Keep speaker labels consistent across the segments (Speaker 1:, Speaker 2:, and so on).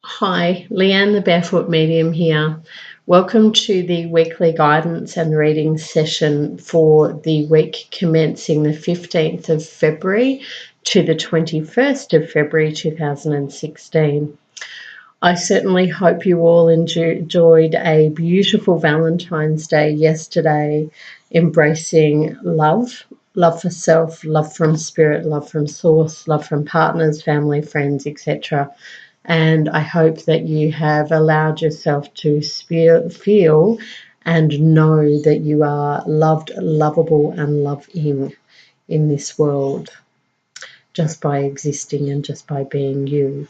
Speaker 1: Hi, Leanne the Barefoot Medium here. Welcome to the weekly guidance and reading session for the week commencing the 15th of February to the 21st of February 2016. I certainly hope you all enjoyed a beautiful Valentine's Day yesterday, embracing love for self, love from spirit, love from source, love from partners, family, friends, etc. And I hope that you have allowed yourself to feel and know that you are loved, lovable, and loving in this world just by existing and just by being you.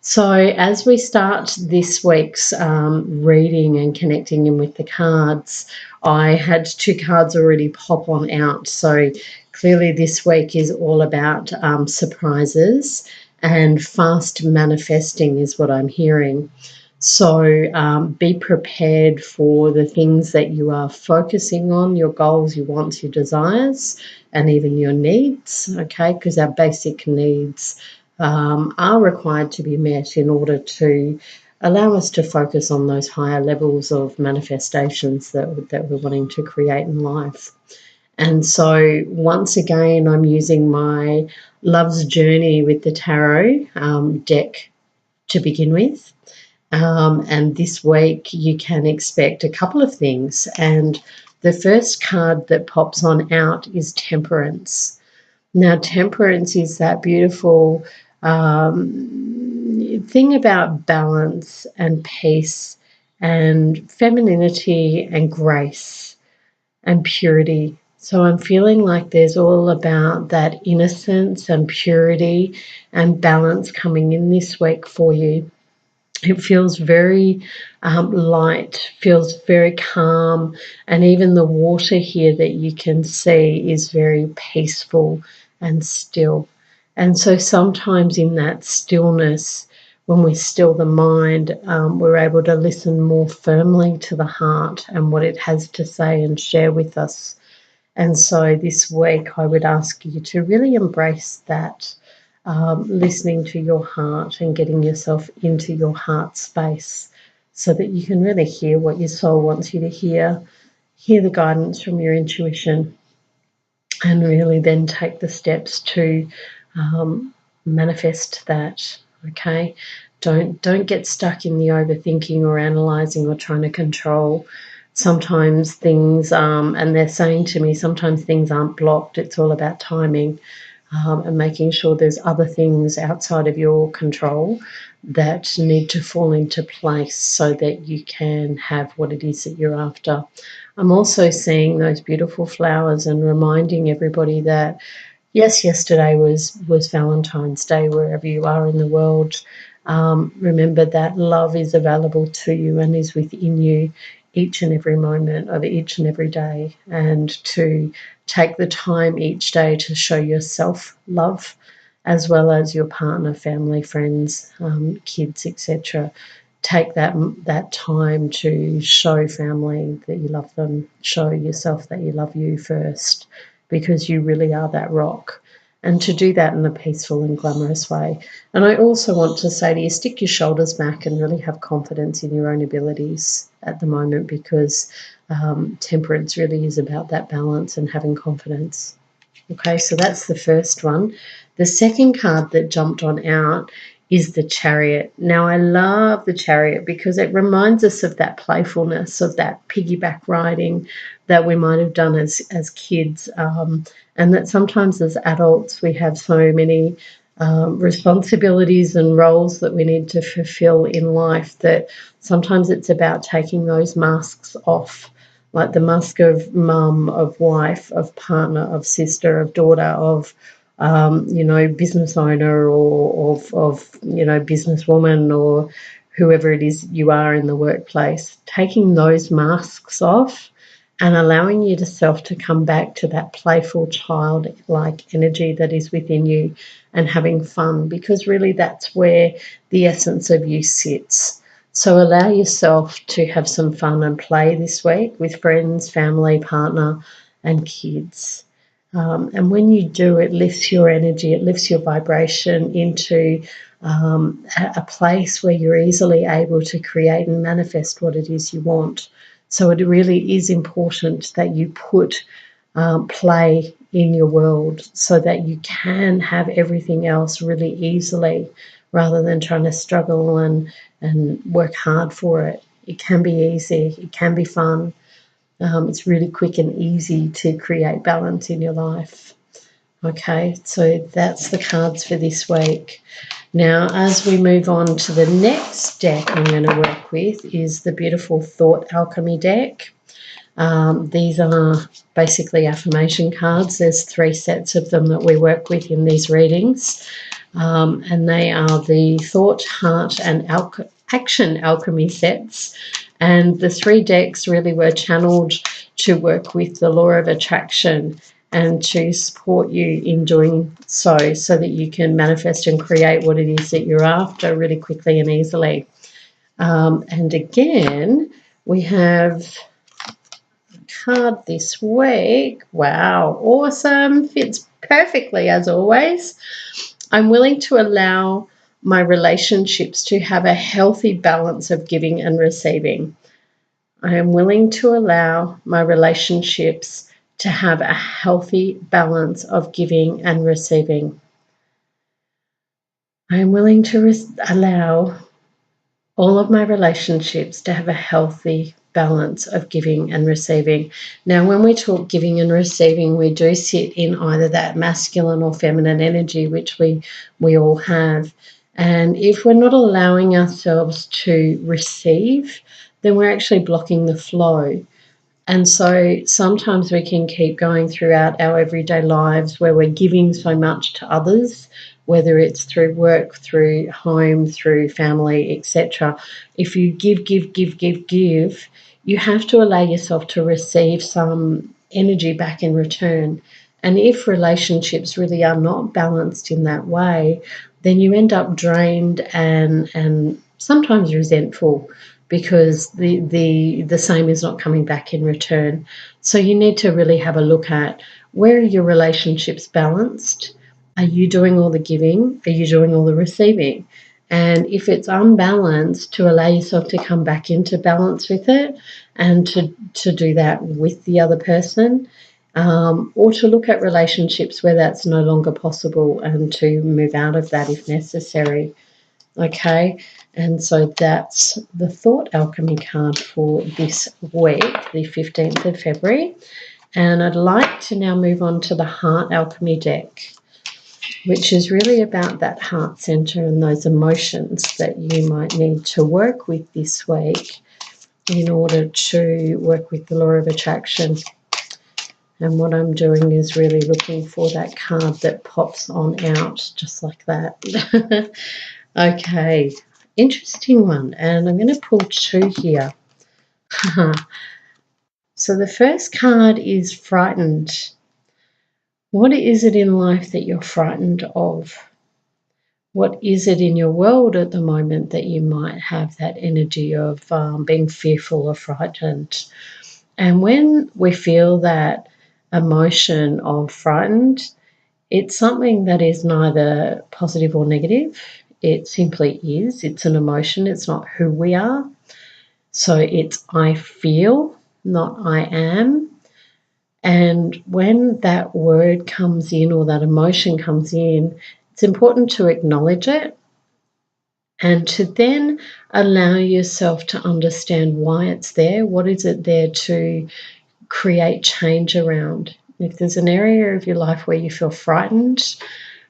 Speaker 1: So as we start this week's reading and connecting in with the cards, I had two cards already pop on out. So clearly this week is all about surprises, and fast manifesting is what I'm hearing. So be prepared for the things that you are focusing on, your goals, your wants, your desires, and even your needs, okay? Because our basic needs are required to be met in order to allow us to focus on those higher levels of manifestations that we're wanting to create in life. And so once again, I'm using my Love's Journey with the Tarot deck to begin with. And this week you can expect a couple of things. And the first card that pops on out is Temperance. Now, temperance is that beautiful thing about balance and peace and femininity and grace and purity. So I'm feeling like there's all about that innocence and purity and balance coming in this week for you. It feels very light, feels very calm, and even the water here that you can see is very peaceful and still. And so sometimes in that stillness, when we still the mind, we're able to listen more firmly to the heart and what it has to say and share with us. And so this week I would ask you to really embrace that. Listening to your heart and getting yourself into your heart space so that you can really hear what your soul wants you to hear the guidance from your intuition, and really then take the steps to manifest that. Okay, don't get stuck in the overthinking or analyzing or trying to control. Sometimes things, and they're saying to me, sometimes things aren't blocked. It's all about timing. And making sure there's other things outside of your control that need to fall into place so that you can have what it is that you're after. I'm also seeing those beautiful flowers and reminding everybody that, yes, yesterday was Valentine's Day, wherever you are in the world. Remember that love is available to you and is within you each and every moment of each and every day, and to take the time each day to show yourself love, as well as your partner, family, friends, kids, etc. Take that time to show family that you love them, show yourself that you love you first, because you really are that rock. And to do that in a peaceful and glamorous way. And I also want to say to you, stick your shoulders back and really have confidence in your own abilities at the moment, because temperance really is about that balance and having confidence. Okay, so that's the first one. The second card that jumped on out is the Chariot. Now, I love the Chariot because it reminds us of that playfulness, of that piggyback riding that we might have done as kids, and that sometimes as adults we have so many responsibilities and roles that we need to fulfill in life that sometimes it's about taking those masks off, like the mask of mum, of wife, of partner, of sister, of daughter, of business owner, or of businesswoman, or whoever it is you are in the workplace. Taking those masks off and allowing yourself to come back to that playful childlike energy that is within you, and having fun, because really that's where the essence of you sits. So allow yourself to have some fun and play this week with friends, family, partner, and kids. And when you do, it lifts your energy, it lifts your vibration into a place where you're easily able to create and manifest what it is you want. So it really is important that you put play in your world so that you can have everything else really easily, rather than trying to struggle and work hard for it. It can be easy, it can be fun. It's really quick and easy to create balance in your life. Okay, so that's the cards for this week. Now, as we move on to the next deck I'm going to work with is the beautiful Thought Alchemy deck. These are basically affirmation cards. There's 3 sets of them that we work with in these readings. And they are the Thought, Heart and Action Alchemy sets. And the 3 decks really were channeled to work with the law of attraction and to support you in doing so that you can manifest and create what it is that you're after really quickly and easily. And again, we have a card this week. Wow, awesome. Fits perfectly as always. I'm willing to allow my relationships to have a healthy balance of giving and receiving. I am willing to allow my relationships to have a healthy balance of giving and receiving. I am willing to allow all of my relationships to have a healthy balance of giving and receiving. Now, when we talk giving and receiving, we do sit in either that masculine or feminine energy, which we all have. And if we're not allowing ourselves to receive, then we're actually blocking the flow. And so sometimes we can keep going throughout our everyday lives where we're giving so much to others, whether it's through work, through home, through family, etc. If you give, you have to allow yourself to receive some energy back in return. And if relationships really are not balanced in that way, then you end up drained and sometimes resentful, because the same is not coming back in return. So you need to really have a look at, where are your relationships balanced? Are you doing all the giving? Are you doing all the receiving? And if it's unbalanced, to allow yourself to come back into balance with it, and to do that with the other person, or to look at relationships where that's no longer possible and to move out of that if necessary. Okay, and so that's the Thought Alchemy card for this week, the 15th of February. And I'd like to now move on to the Heart Alchemy deck, which is really about that heart center and those emotions that you might need to work with this week in order to work with the law of attraction. And what I'm doing is really looking for that card that pops on out just like that. Okay, interesting one. And I'm going to pull 2 here. So the first card is frightened. What is it in life that you're frightened of? What is it in your world at the moment that you might have that energy of being fearful or frightened? And when we feel that emotion of frightened, it's something that is neither positive or negative. It simply is. It's an emotion. It's not who we are. So it's I feel, not I am. And when that word comes in or that emotion comes in, it's important to acknowledge it and to then allow yourself to understand why it's there. What is it there to create change around? If there's an area of your life where you feel frightened,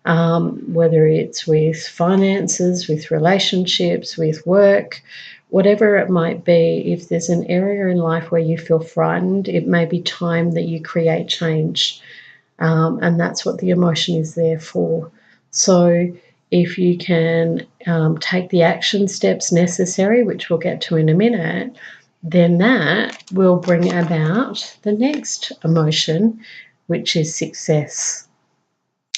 Speaker 1: whether it's with finances, with relationships, with work, whatever it might be, if there's an area in life where you feel frightened, it may be time that you create change. And that's what the emotion is there for. So if you can take the action steps necessary, which we'll get to in a minute, then that will bring about the next emotion, which is success.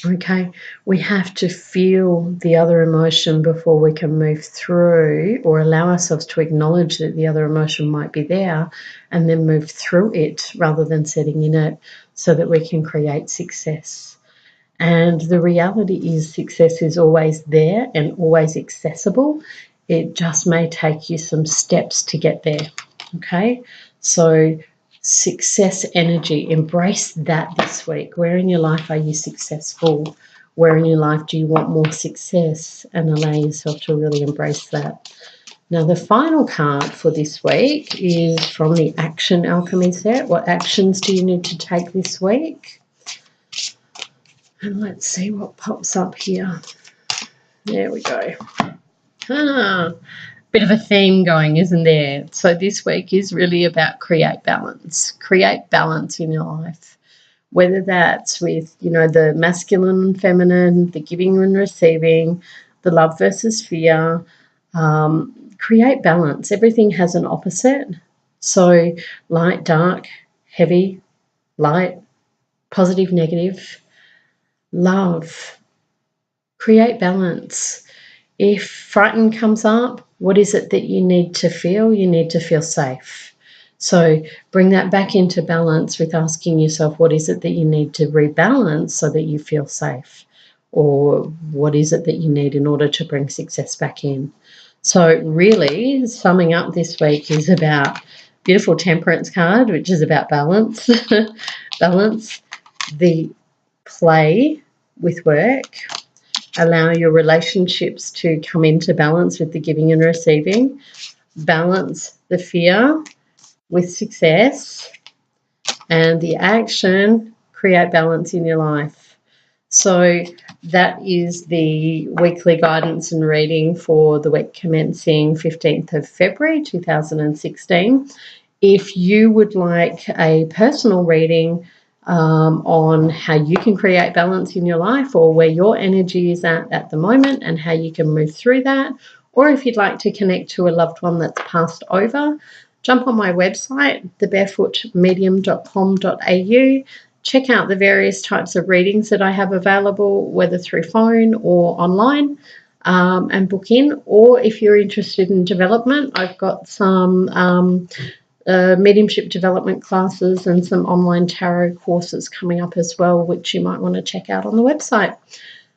Speaker 1: Okay, we have to feel the other emotion before we can move through, or allow ourselves to acknowledge that the other emotion might be there and then move through it rather than sitting in it, so that we can create success. And the reality is success is always there and always accessible. It just may take you some steps to get there. Okay, so success energy, embrace that this week. Where in your life are you successful? Where in your life do you want more success? And allow yourself to really embrace that. Now, the final card for this week is from the Action Alchemy set. What actions do you need to take this week? And let's see what pops up here. There we go. Bit of a theme going, isn't there? So this week is really about create balance. Create balance in your life, whether that's with, the masculine and feminine, the giving and receiving, the love versus fear. Create balance. Everything has an opposite. So light, dark, heavy, light, positive, negative, love. Create balance. If frightened comes up, what is it that you need to feel? You need to feel safe. So bring that back into balance with asking yourself, what is it that you need to rebalance so that you feel safe? Or what is it that you need in order to bring success back in? So really, summing up this week is about beautiful temperance card, which is about balance. Balance, the play with work. Allow your relationships to come into balance with the giving and receiving. Balance the fear with success. And the action, create balance in your life. So that is the weekly guidance and reading for the week commencing 15th of February 2016. If you would like a personal reading on how you can create balance in your life, or where your energy is at the moment and how you can move through that, or if you'd like to connect to a loved one that's passed over, jump on my website, thebarefootmedium.com.au. Check out the various types of readings that I have available, whether through phone or online, and book in. Or if you're interested in development, I've got some mediumship development classes and some online tarot courses coming up as well, which you might want to check out on the website.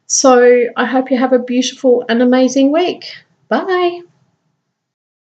Speaker 1: So I hope you have a beautiful and amazing week. Bye.